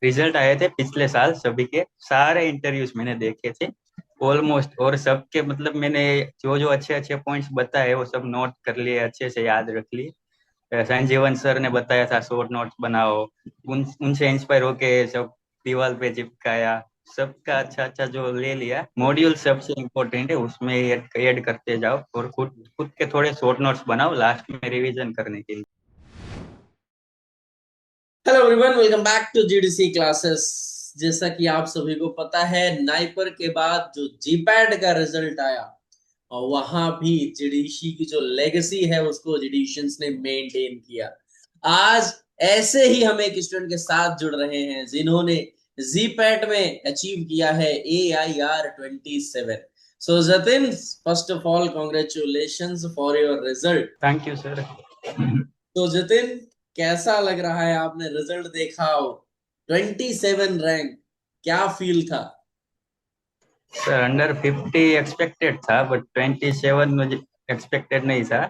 Result आए थे पिछले साल, सभी के सारे इंटरव्यूज मैंने देखे थे ऑलमोस्ट। और सबके मतलब मैंने जो जो अच्छे अच्छे पॉइंट्स बताए वो सब नोट कर लिए, अच्छे से याद रख लिए। संजीवन सर ने बताया था शॉर्ट नोट्स बनाओ, उनसे इंस्पायर होके सब दीवार पे चिपकाया। सबका अच्छा अच्छा जो ले लिया। मॉड्यूल सबसे इम्पोर्टेंट है, उसमें ऐड करते जाओ और खुद खुद के थोड़े शॉर्ट नोट्स बनाओ लास्ट में रिवीजन करने के लिए। Hello everyone, welcome back to GDC classes. जैसा कि आप सभी को पता है, नाइपर के बाद जो जीपैट का रिजल्ट आया और वहां भी जीडीसी की जो लेगेसी है उसको जीडीशियंस ने मेंटेन किया। आज ऐसे ही हम एक स्टूडेंट के साथ जुड़ रहे हैं जिन्होंने जीपैट में अचीव किया है AIR 27। So Jatin, first of all congratulations for your result. Thank you sir. तो जतिन, कैसा लग रहा है? आपने रिजल्ट देखा हो, 27 रैंक, क्या फील था? सर अंडर 50 एक्सपेक्टेड था, बट 27 मुझे एक्सपेक्टेड नहीं था।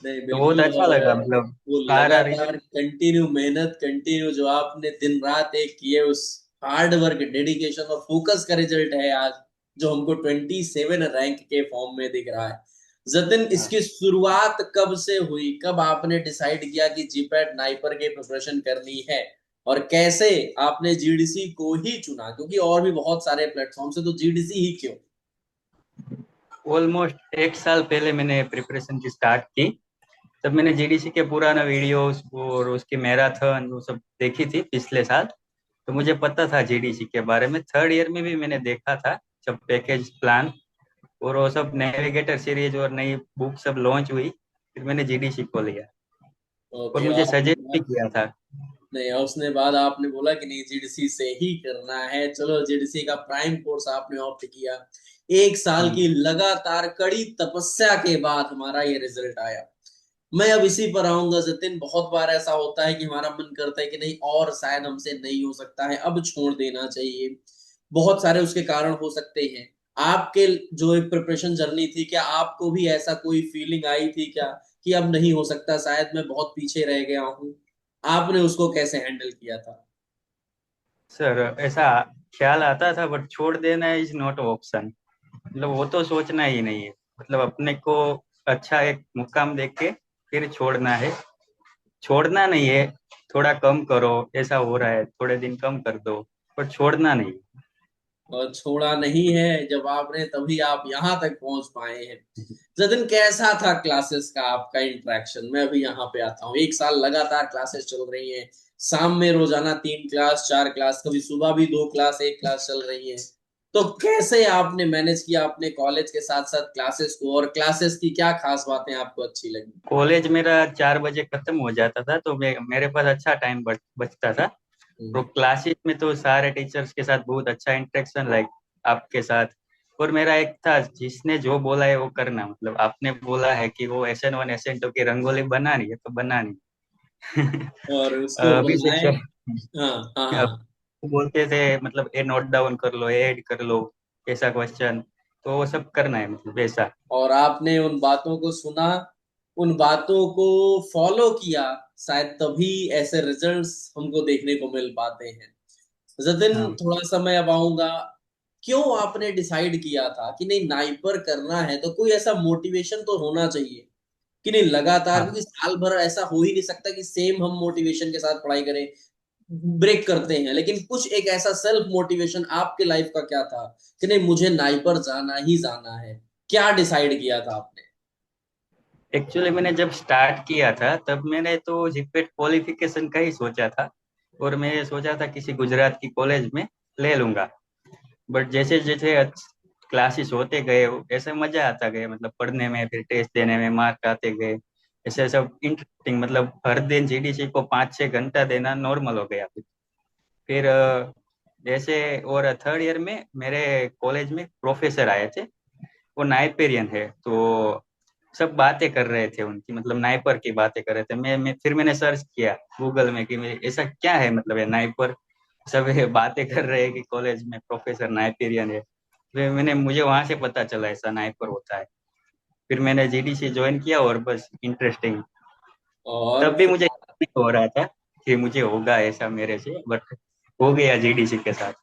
नहीं, तो बहुत बिल्कुल। अच्छा और लगा मतलब। वो सारा लगातार कंटिन्यू मेहनत, कंटिन्यू जो आपने दिन रात एक किए, उस हार्ड वर्क, डेडिकेशन और फोकस का रिजल्ट है आज, जो हमको 27 रैंक के फॉर्म में दिख रहा है। जतिन, रिजल्ट। इसकी शुरुआत कब से हुई? कब आपने डिसाइड किया कि जीपैट नाइपर के प्रिपरेशन करनी है? और कैसे आपने जीडीसी को ही चुना, क्योंकि और भी बहुत सारे प्लेटफॉर्म है, तो जीडीसी ही क्यों? ऑलमोस्ट एक साल पहले मैंने प्रिपरेशन की स्टार्ट की। तब मैंने जीडीसी के पुराना वीडियोस और उसकी मैराथन वो सब देखी थी पिछले साल। तो मुझे पता था जीडीसी के बारे में। थर्ड ईयर में भी मैंने देखा था जब पैकेज प्लान और वो सब नेविगेटर सीरीज और नई बुक सब लॉन्च हुई, फिर मैंने जीडीसी को लिया। और ओके। मुझे सजेस्ट भी किया था। नहीं, और उसने बाद आपने बोला कि नहीं, जीडीसी से ही करना है। चलो, जीडीसी का प्राइम कोर्स आपने ऑप्ट किया। एक साल की लगातार कड़ी तपस्या के बाद हमारा ये रिजल्ट आया। मैं अब इसी पर आऊंगा जतिन। बहुत बार ऐसा होता है कि हमारा मन करता है कि नहीं, और शायद हमसे नहीं हो सकता है, अब छोड़ देना चाहिए। बहुत सारे उसके कारण हो सकते हैं। आपके जो एक प्रिपरेशन जर्नी थी, क्या आपको भी ऐसा कोई फीलिंग आई थी क्या कि अब नहीं हो सकता, शायद मैं बहुत पीछे रह गया हूँ? आपने उसको कैसे हैंडल किया था? सर ऐसा ख्याल आता था, बट छोड़ देना इज नॉट ऑप्शन। मतलब वो तो सोचना ही नहीं है। मतलब अपने को अच्छा एक मुकाम देख के फिर छोड़ना है। छोड़ना नहीं है। थोड़ा कम करो, ऐसा हो रहा है थोड़े दिन कम कर दो, पर छोड़ना नहीं। और छोड़ा नहीं है जब आपने, तभी आप यहाँ तक पहुंच पाए हैं। जतिन, कैसा था क्लासेस का आपका इंटरेक्शन? मैं अभी यहाँ पे आता हूँ। एक साल लगातार क्लासेस चल रही हैं, शाम में रोजाना 3 क्लास 4 क्लास, कभी सुबह भी 2 क्लास 1 क्लास चल रही है। तो कैसे आपने मैनेज किया अपने कॉलेज के साथ साथ क्लासेस को, और क्लासेस की क्या खास बातें आपको अच्छी लगी? कॉलेज मेरा 4 बजे खत्म हो जाता था, तो मेरे पास अच्छा टाइम बचता था। तो हम्म। क्लासेस में तो सारे टीचर्स के साथ बहुत अच्छा इंटरेक्शन, लाइक आपके साथ। और मेरा एक था, जिसने जो बोला है वो करना। मतलब आपने बोला है कि वो SN1 SN2 की रंगोली बनानी है तो बनानी। और उसको अभिषेक बनाए? सर हाँ, हाँ, अब हाँ। वो बोलते थे मतलब ये नोट डाउन कर लो, ऐड कर लो, ऐसा क्वेश्चन। तो वो सब करना है मतलब ऐसा। और आपने उन बातों को सुना, उन बातों को फॉलो किया, शायद तभी ऐसे रिजल्ट्स हमको देखने को मिल पाते हैं। जतिन, हाँ। थोड़ा सा मैं अब आऊंगा। क्यों आपने डिसाइड किया था कि नहीं, नाइपर करना है? तो कोई ऐसा मोटिवेशन तो होना चाहिए कि नहीं लगातार, हाँ। क्योंकि साल भर ऐसा हो ही नहीं सकता कि सेम हम मोटिवेशन के साथ पढ़ाई करें। ब्रेक करते हैं, लेकिन कुछ एक ऐसा सेल्फ मोटिवेशन आपके लाइफ का क्या था कि नहीं, मुझे नाइपर जाना ही जाना है? क्या डिसाइड किया था आपने? एक्चुअली मैंने जब स्टार्ट किया था तब मैंने तो जीपेट क्वालिफिकेशन का ही सोचा था। और मैं सोचा था किसी गुजरात की कॉलेज में ले लूंगा। बट जैसे जैसे क्लासेस होते गए ऐसे मजा आता गया, मतलब पढ़ने में, फिर टेस्ट देने में मार्क आते गए। ऐसे सब इंटरेस्टिंग, मतलब हर दिन जीडीसी को 5-6 घंटा देना नॉर्मल हो गया। फिर जैसे और थर्ड ईयर में मेरे कॉलेज में प्रोफेसर आए थे। वो नाइपेरियन है, तो सब बातें कर रहे थे उनकी, मतलब नाइपर की बातें कर रहे थे। फिर मैंने सर्च किया गूगल में कि ऐसा क्या है, मतलब ये नाइपर। सब ये बातें कर रहे हैं कि कॉलेज में प्रोफेसर नाइपेरियन है। फिर मुझे वहां से पता चला ऐसा नाइपर होता है। फिर मैंने जीडीसी ज्वाइन किया और बस इंटरेस्टिंग। और तब भी मुझे नहीं हो रहा था। कि मुझे होगा ऐसा मेरे से, बट हो गया जीडीसी के साथ।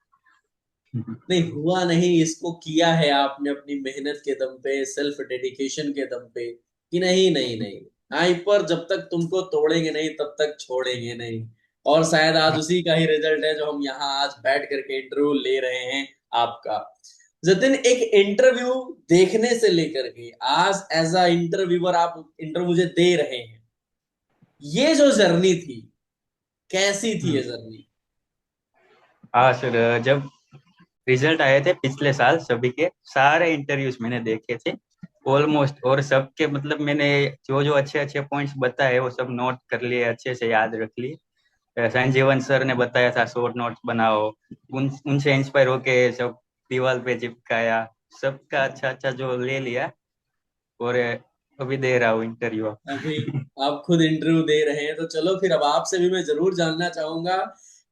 नहीं हुआ नहीं, इसको किया है आपने अपनी मेहनत के दम पे, सेल्फ डेडिकेशन के दम पे, कि नहीं नहीं नहीं, हाइपर जब तक तुमको तोड़ेंगे नहीं तब तक छोड़ेंगे नहीं। और शायद आज उसी का ही रिजल्ट है जो हम यहाँ आज बैठ करके इंटरव्यू ले रहे हैं आपका। जतिन, एक इंटरव्यू देखने से लेकर के आज एज अ इंटरव्यूअर आप इंटरव्यू मुझे दे रहे हैं, ये जो जर्नी थी, कैसी थी ये जर्नी? हाँ सर, जब रिजल्ट आए थे पिछले साल सभी के, सारे इंटरव्यूज मैंने देखे थे ऑलमोस्ट, और सबके मतलब मैंने जो जो अच्छे अच्छे पॉइंट्स बताए वो सब नोट कर लिए, अच्छे से याद रख लिए। संजीवन सर ने बताया था शॉर्ट नोट्स बनाओ, उनसे इंस्पायर होके सब दीवार पे चिपकाया, सबका अच्छा अच्छा जो ले लिया, और अभी दे रहा हूँ इंटरव्यू। अभी आप खुद इंटरव्यू दे रहे हैं, तो चलो फिर अब आपसे भी मैं जरूर जानना चाहूंगा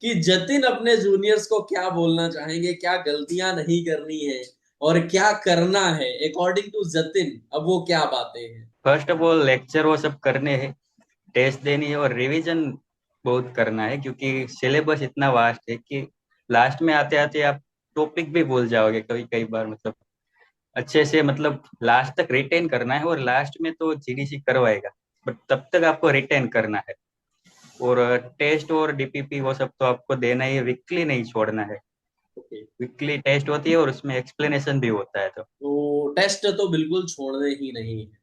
कि जतिन अपने जूनियर्स को क्या बोलना चाहेंगे, क्या गलतियां नहीं करनी है और क्या करना है अकॉर्डिंग टू जतिन, अब वो क्या बातें हैं? फर्स्ट ऑफ ऑल लेक्चर वो सब करने हैं, टेस्ट देनी है, और रिवीजन बहुत करना है, क्योंकि सिलेबस इतना वास्ट है कि लास्ट में आते आते आप टॉपिक भी भूल जाओगे कई कई बार, मतलब अच्छे से मतलब लास्ट तक रिटेन करना है, और लास्ट में तो जीडीसी करवाएगा, बट तब तक आपको रिटेन करना है। और टेस्ट और डीपीपी वो सब तो आपको देना ही है, वीकली नहीं छोड़ना है। ओके, वीकली टेस्ट होती है और उसमें एक्सप्लेनेशन भी होता है, तो तो टेस्ट तो बिल्कुल छोड़ने ही नहीं है।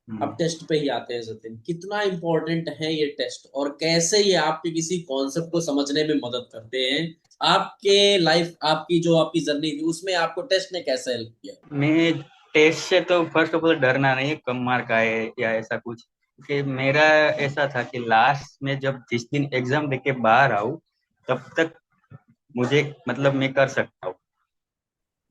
अब हम्म। टेस्ट पे ही आते हैं जतिन, कितना इंपॉर्टेंट है ये टेस्ट और कैसे ये आपके किसी कॉन्सेप्ट को समझने में मदद करते हैं? आपके लाइफ, आपकी जो आपकी जर्नी थी उसमें आपको टेस्ट ने कैसे हेल्प किया? मैं टेस्ट से तो फर्स्ट ऑफ ऑल डरना नहीं है, कम मार्क आए या ऐसा कुछ, कि मेरा ऐसा था कि लास्ट में जब जिस दिन एग्जाम देके बाहर आऊँ, तब तक मुझे मतलब मैं कर सकता हूँ,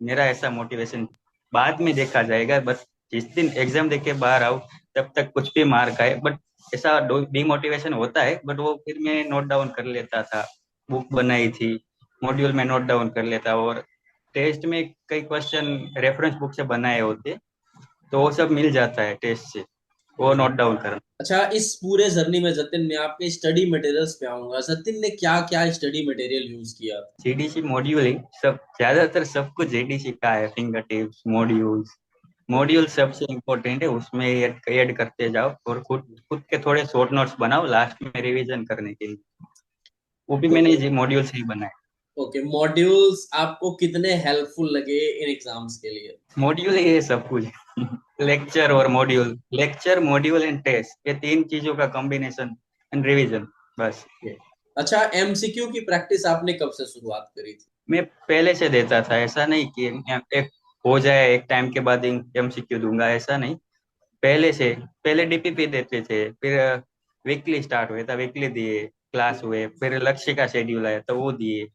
मेरा ऐसा मोटिवेशन। बाद में देखा जाएगा, बस जिस दिन एग्जाम देके बाहर आऊँ तब तक कुछ भी मार्क आए, बट ऐसा डिमोटिवेशन होता है, बट वो फिर मैं नोट डाउन कर लेता था, बुक बनाई थी, मॉड्यूल में नोट डाउन कर लेता, और टेस्ट में कई क्वेश्चन रेफरेंस बुक से बनाए होते, तो वो सब मिल जाता है टेस्ट से, वो नोट डाउन करना। अच्छा, इस पूरे जर्नी में जतिन, मैं आपके स्टडी मटेरियल्स पे आऊंगा। जतिन ने क्या क्या स्टडी मटेरियल यूज किया? जीडीसी मॉड्यूल ही सब, ज्यादातर सब कुछ जीडीसी का है, फिंगर टिप्स मॉड्यूल्स, मॉड्यूल सबसे इम्पोर्टेंट है, उसमें ऐड करते जाओ, और खुद खुद के थोड़े शॉर्ट नोट्स बनाओ लास्ट में रिवीजन करने के लिए, वो भी मैंने तो जी मॉड्यूल से ही बनाए। ओके, मॉड्यूल्स आपको कितने हेल्पफुल लगे इन एग्जाम्स के लिए? मॉड्यूल ही है सब कुछ। लेक्चर और module, lecture module and test, ये तीन चीजों का कॉम्बिनेशन एंड रिवीजन, बस ये। अच्छा, एमसीक्यू की प्रैक्टिस आपने कब से शुरुआत करी थी? मैं पहले से देता था, ऐसा नहीं कि एक हो जाए एक टाइम के बाद एमसीक्यू दूंगा, ऐसा नहीं। पहले से, पहले डीपीपी देते थे, फिर वीकली स्टार्ट हुए था, वीकली दिए, क्लास हुए, फिर लक्ष्य का शेड्यूल आया तो वो दिए,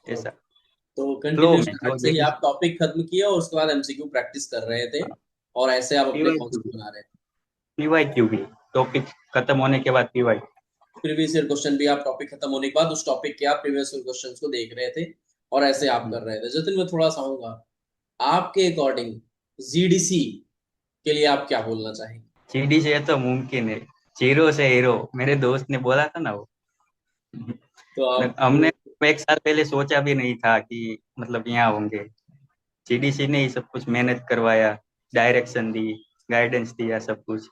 ऐसा तो फ्लो कंटिन्यू में स्टार्ट जो से ही जेडी। आप टॉपिक खत्म किए और उसके बाद एमसीक्यू प्रैक्टिस कर रहे थे, और ऐसे आप अपने पीवाईक्यू कॉन्सेप्ट भी, बना रहे थे। पीवाईक्यू भी, टॉपिक खत्म होने के बाद पीवाई। प्रीवियस ईयर क्वेश्चन भी आप टॉपिक खत्म होने के बाद उस टॉपिक के आप प्रीवियस ईयर क्वेश्चंस को देख रहे थे, और ऐसे आप कर रहे थे। जतिन, मैं थोड़ा सा आऊंगा आपके अकॉर्डिंग जीडीसी के लिए आप क्या बोलना चाहेंगे? जेडी से तो मुमकिन है, जीरो से हीरो, मेरे दोस्त ने बोला था ना वो। तो आप हमने एक साल पहले सोचा भी नहीं था कि मतलब यहाँ होंगे। जीडीसी ने ही सब कुछ मेहनत करवाया, डायरेक्शन दी, गाइडेंस दिया, सब कुछ।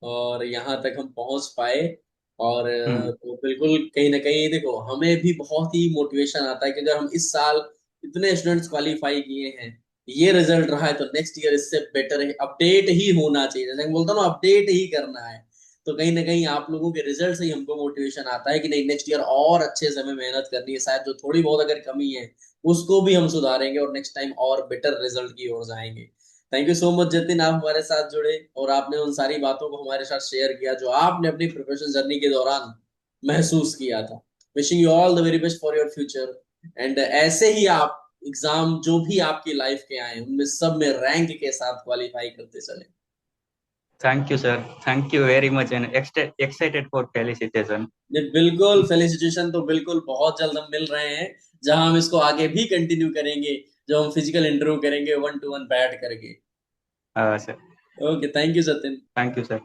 और यहाँ तक हम पहुंच पाए, और हम्म। तो बिल्कुल कहीं ना कहीं देखो, हमें भी बहुत ही मोटिवेशन आता है कि अगर हम इस साल इतने स्टूडेंट्स क्वालिफाई किए हैं, ये रिजल्ट रहा है, तो नेक्स्ट ईयर इससे बेटर है, अपडेट ही होना चाहिए, जैसे मैं बोलता हूँ ना, अपडेट ही करना है। तो कहीं ना कहीं आप लोगों के रिजल्ट से ही हमको मोटिवेशन आता है कि नहीं, नेक्स्ट ईयर और अच्छे से हमें मेहनत करनी है, शायद जो थोड़ी बहुत अगर कमी है उसको भी हम सुधारेंगे और नेक्स्ट टाइम और बेटर रिजल्ट की ओर जाएंगे। Thank you so much Jatin, आप हमारे साथ जुड़े और आपने उन सारी बातों को हमारे साथ शेयर किया जो आपने अपनी प्रोफेशनल जर्नी के दौरान महसूस किया था। Wishing you all the very best for your future, and ऐसे ही आप एग्जाम जो भी आपकी लाइफ के आए उनमें सब में रैंक के साथ क्वालिफाई करते चले। Thank you sir, thank you very much, and excited for felicitation. ये बिल्कुल फेलिसिटेशन, तो बिल्कुल बहुत जल्द हम मिल रहे हैं, जहां हम इसको आगे भी कंटिन्यू करेंगे, जो हम फिजिकल इंटरव्यू करेंगे 1 to 1 बैठ करके। हाँ सर। ओके, थैंक यू सतिन। Thank you sir.